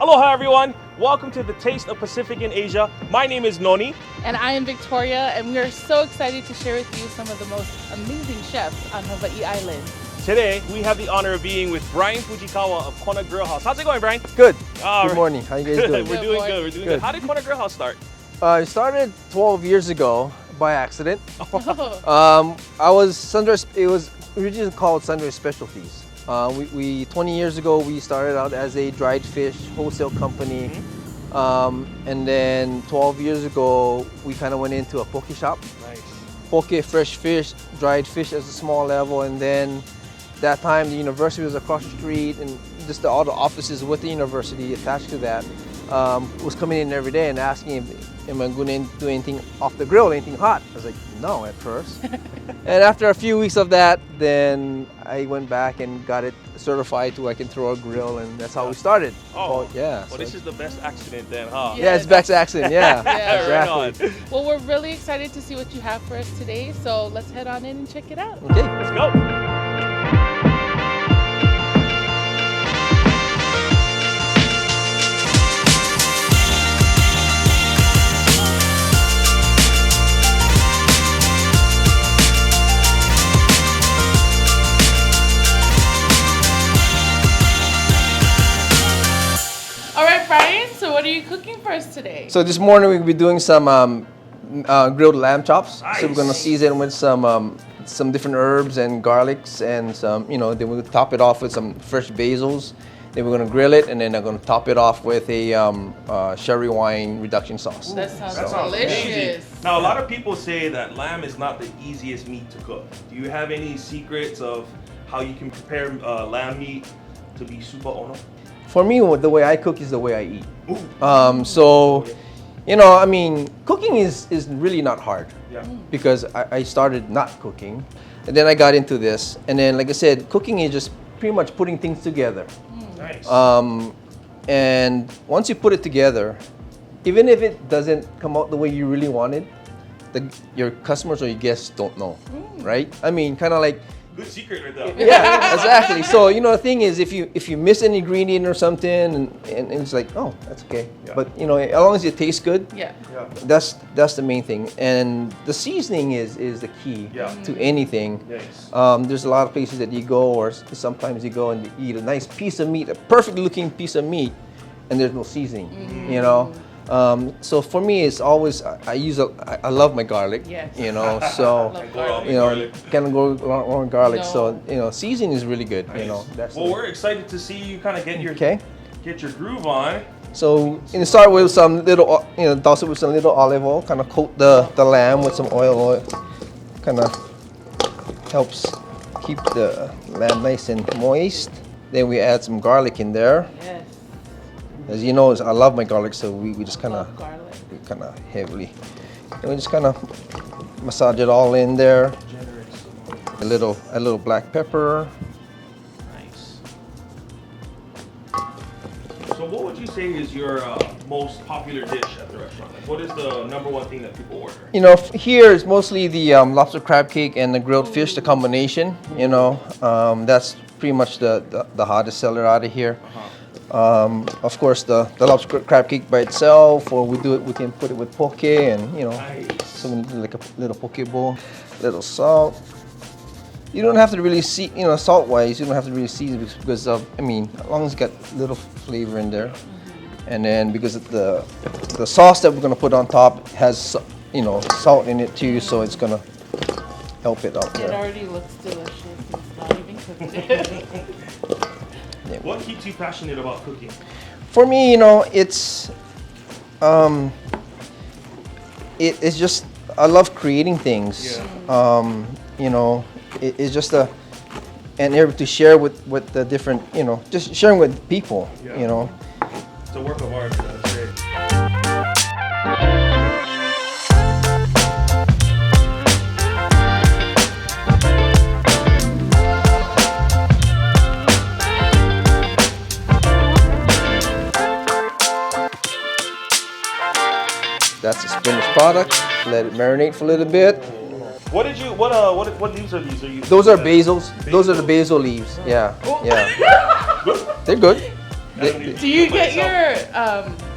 Aloha everyone, welcome to the Taste of Pacific in Asia. My name is Noni. And I am Victoria, and we are so excited to share with you some of the most amazing chefs on Hawai'i Island. Today, we have the honor of being with Bryan Fujikawa of Kona Grill House. How's it going, Brian? Good. Good morning. How you guys doing? We're doing good. We're doing good. How did Kona Grill House start? It started 12 years ago by accident. It was originally called Sundry Specialties. 20 years ago, we started out as a dried fish wholesale company. And then 12 years ago, we kind of went into a poke shop. Nice. Poke, fresh fish, dried fish as a small level. And then that time, the university was across the street, and just all the offices with the university attached to that was coming in every day and asking if am I going to do anything off the grill, anything hot. I was like, no, at first. And after a few weeks of that, then I went back and got it certified to I can throw a grill, and that's how we started. Oh, yeah. Well, this is the best accident then, huh? Yeah, it's best accident, yeah. Yeah, exactly. Right on. Well, we're really excited to see what you have for us today, so let's head on in and check it out. Okay. Let's go. All right, Brian, so what are you cooking for us today? So this morning we'll be doing some grilled lamb chops. Nice. So we're gonna season with some different herbs and garlics, and then we'll top it off with some fresh basils. Then we're gonna grill it, and then I'm gonna top it off with a sherry wine reduction sauce. That sounds amazing. delicious. Now, a lot of people say that lamb is not the easiest meat to cook. Do you have any secrets of how you can prepare lamb meat to be super ono? For me, the way I cook is the way I eat. Cooking is really not hard. Yeah. Because I started not cooking, and then I got into this, and then like I said, cooking is just pretty much putting things together. Nice. And once you put it together, even if it doesn't come out the way you really wanted, your customers or your guests don't know, right? I mean, kind of like. Good secret right there. Yeah, exactly. So the thing is, if you miss an ingredient or something, and it's like, oh, that's okay. Yeah. But as long as it tastes good, Yeah. that's the main thing. And the seasoning is the key to anything. Nice. There's a lot of places that you go, or sometimes you go and you eat a nice piece of meat, a perfect looking piece of meat, and there's no seasoning. So for me, it's always I love my garlic. Yes. So Love garlic. kind of go along with garlic. No. So seasoning is really good. Nice. That's Well, we're excited to see you kind of get your groove on. So start with some little douse it with some little olive oil. Kind of coat the lamb with some oil. Kind of helps keep the lamb nice and moist. Then we add some garlic in there. Yes. As you know, I love my garlic, so we just kind of Love garlic. heavily. And we just kind of massage it all in there. A little black pepper. Nice. So what would you say is your most popular dish at the restaurant? Like, what is the number one thing that people order? Here it's mostly the lobster crab cake and the grilled fish, the combination. That's pretty much the hottest seller out of here. Of course, the lobster crab cake by itself, or we can put it with poke and Nice. something like a little poke bowl, little salt. You don't have to really salt wise, you don't have to really season because as long as it's got little flavor in there, and then because of the sauce that we're gonna put on top has salt in it too, so it's gonna help it out It there. already looks delicious. It's not even cooked. What keeps you passionate about cooking? For me, it's it's just I love creating things. Yeah. It's just and able to share with the different, just sharing with people. Yeah. It's a work of art. That's great. That's the finished product. Let it marinate for a little bit. What leaves are these? Are you? Those are basils. Those are the basil leaves. Yeah, yeah. They're good. Do you get your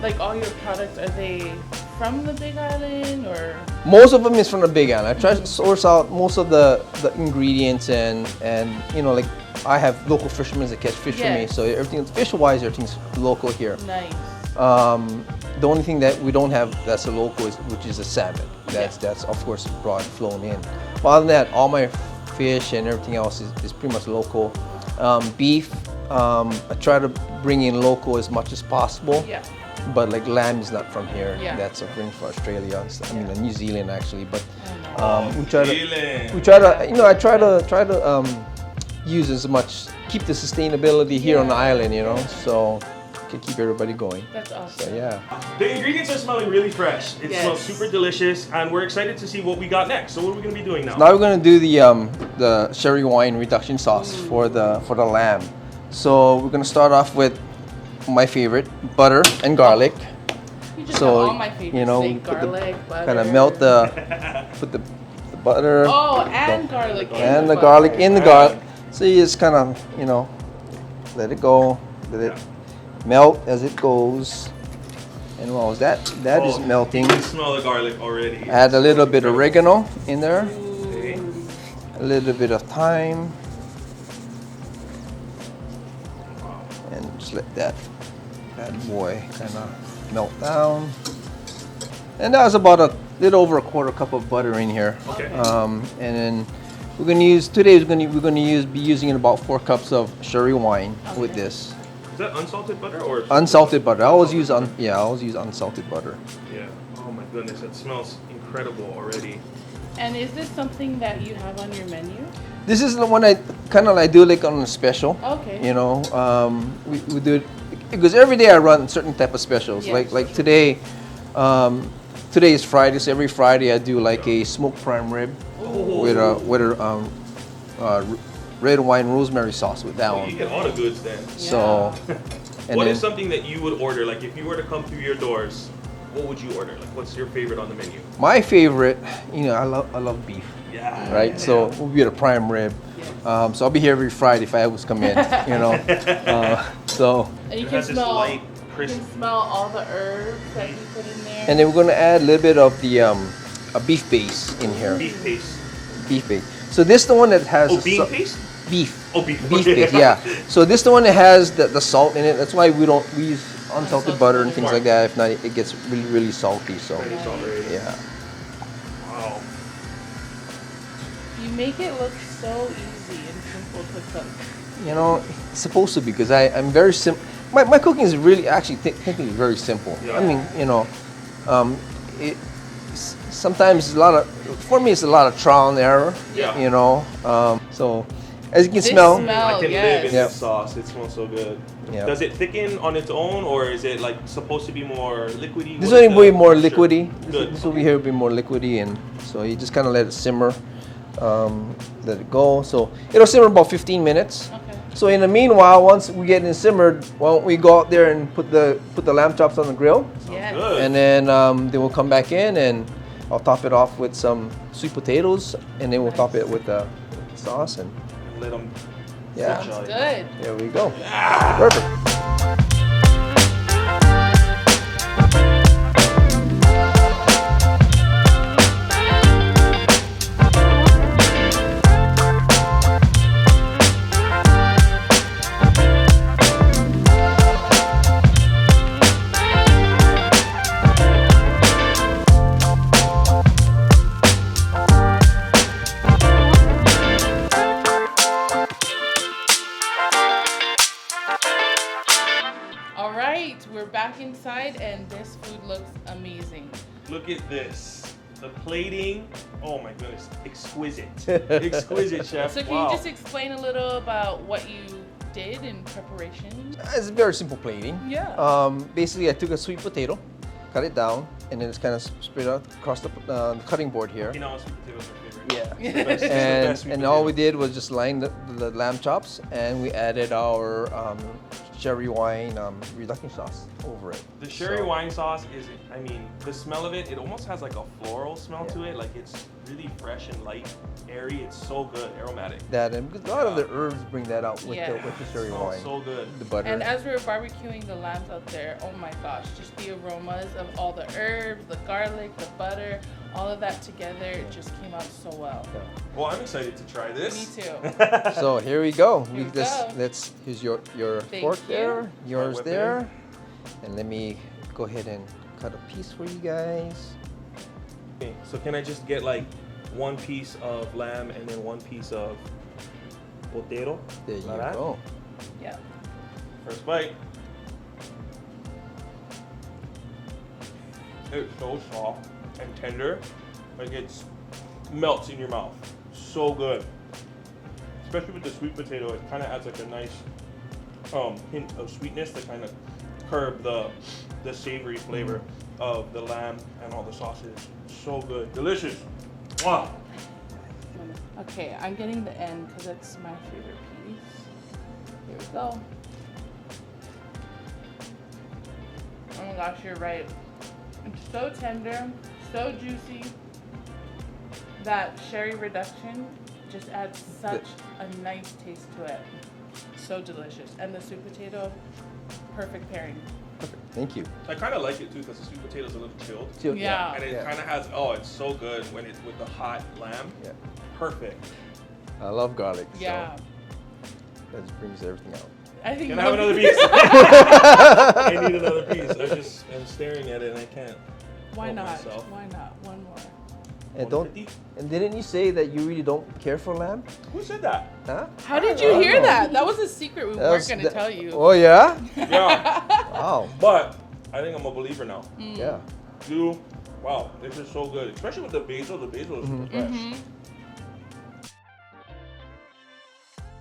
like all your products? Are they from the Big Island or? Most of them is from the Big Island. I try to source out most of the ingredients and you know, like I have local fishermen that catch fish for me, so everything fish-wise, everything's local here. Nice. The only thing that we don't have that's a local which is the salmon. That's of course flown in. But other than that, all my fish and everything else is pretty much local. Beef, I try to bring in local as much as possible. Yeah. But like lamb is not from here. Yeah. That's a bring from Australia. I mean, New Zealand actually. But we Zealand. try to, you know, I try to use as much, keep the sustainability here on the island, you know, so can keep everybody going. That's awesome. So yeah. The ingredients are smelling really fresh. It smells super delicious, and we're excited to see what we got next. So what are we gonna be doing now? Now we're gonna do the sherry wine reduction sauce for the lamb. So we're gonna start off with my favorite, butter and garlic. You just So have all my favorites, you know, like garlic, butter. kind of melt put the butter. Oh, and garlic. And the garlic in the garlic. So you just kind of, you know, let it go, let it melt as it goes. And while that is melting, You can smell the garlic already. add a little bit of oregano in there, Okay. a little bit of thyme, and just let that bad boy kind of melt down. And that was about a little over a quarter cup of butter in here. Okay. And then we're gonna use be using about 4 cups of sherry wine with this. Is that unsalted butter or? Unsalted butter. I always use unsalted butter. Yeah. Oh my goodness, it smells incredible already. And is this something that you have on your menu? This is the one I kind of like do like on a special. Okay. You know, we do it because every day I run certain type of specials. Yeah. Like today, today is Friday, so every Friday I do like a smoked prime rib with a red wine rosemary sauce with that Oh, one. you get all the goods then. So, and What then is something that you would order? Like if you were to come through your doors, what would you order? Like what's your favorite on the menu? my favorite, you know, I love beef. Yeah. Right, so we'll be at a prime rib. So I'll be here every Friday if I was come in, you know. So And you It can has this smell. light, You crisp. can smell all the herbs that you put in there. and then we're gonna add a little bit of the a beef base in here. Beef paste. Beef base. So this the one that has Oh, the bean paste? beef. Oh, beef. Beef base, yeah. So this the one that has the salt in it. That's why we use unsalted butter and things like that. If not, it gets really salty. So It's already. yeah. Wow. You make it look so easy and simple to cook. You know, it's supposed to be because I'm very simple. My cooking is really actually technically very simple. Yeah. I mean, you know, sometimes for me it's a lot of trial and error. Yeah. You know, so as you can This smell, smell- I can yes. live in Yep. this sauce. It smells so good. Yep. Does it thicken on its own, or is it like supposed to be more liquidy? this What one is will be the more texture? liquidy. Good. This over here will be more liquidy, and so you just kind of let it simmer, let it go. So it'll simmer about 15 minutes. Okay. So in the meanwhile, once we get it simmered, why don't we go out there and put the lamb chops on the grill, Yes. Good. and then we'll come back in and I'll top it off with some sweet potatoes, and then we'll top it with the sauce, and Let them. yeah, Sounds good. there we go. Perfect. All right, we're back inside and this food looks amazing. Look at this. The plating. Oh my goodness. Exquisite. Exquisite, chef. So can Wow. you just explain a little about what you did in preparation? It's very simple plating. Yeah. Basically, I took a sweet potato, cut it down, and then it's kind of spread out across the cutting board here. Okinawa sweet potatoes are my favorite. Yeah. It's the best- it's the best And sweet and all we potato. did was just line the lamb chops, and we added our sherry wine reduction sauce over it. The sherry So- wine sauce is, I mean, the smell of it, it almost has like a floral smell Yeah. to it. Like it's really fresh and light, airy. It's so good, aromatic. That and because a lot of the herbs bring that out with Yeah. the sherry Smells wine. so good. The butter. And as we were barbecuing the lambs out there, oh my gosh, just the aromas of all the herbs, the garlic, the butter, all of that together, it just came out so well. Yeah. Well, I'm excited to try this. Me too. So here we go. Here we go. Here's your Thank fork you. there, yours whip it there, and let me go ahead and cut a piece for you guys. Okay, so can I just get like one piece of lamb and then one piece of potato? There you Like that? go. Yeah. First bite. It's so soft and tender. Like it melts in your mouth. So good. Especially with the sweet potato, it kind of adds like a nice hint of sweetness to kind of curb the savory flavor of the lamb and all the sauces. So good. Delicious. Wow. Okay, I'm getting the end because it's my favorite piece. Here we go. Oh my gosh, you're right. It's so tender, so juicy. That sherry reduction just adds such a nice taste to it. So delicious. And the sweet potato, perfect pairing. Perfect. Thank you. I kind of like it too because the sweet potato is a little chilled. Yeah. And it kind of has, it's so good when it's with the hot lamb. Yeah. Perfect. I love garlic. Yeah. So that just brings everything out. I think Can I have that'll another be- piece? I need another piece. I'm staring at it and I can't. Why help not? myself. Why not? One more. And 150? didn't you say that you really don't care for lamb? Who said that? Huh? How did I you don't hear know. that? That was a secret we That weren't was going to the- tell you. Oh yeah? Yeah. Wow. But I think I'm a believer now. Yeah. Wow, this is so good. Especially with the basil. The basil is super fresh.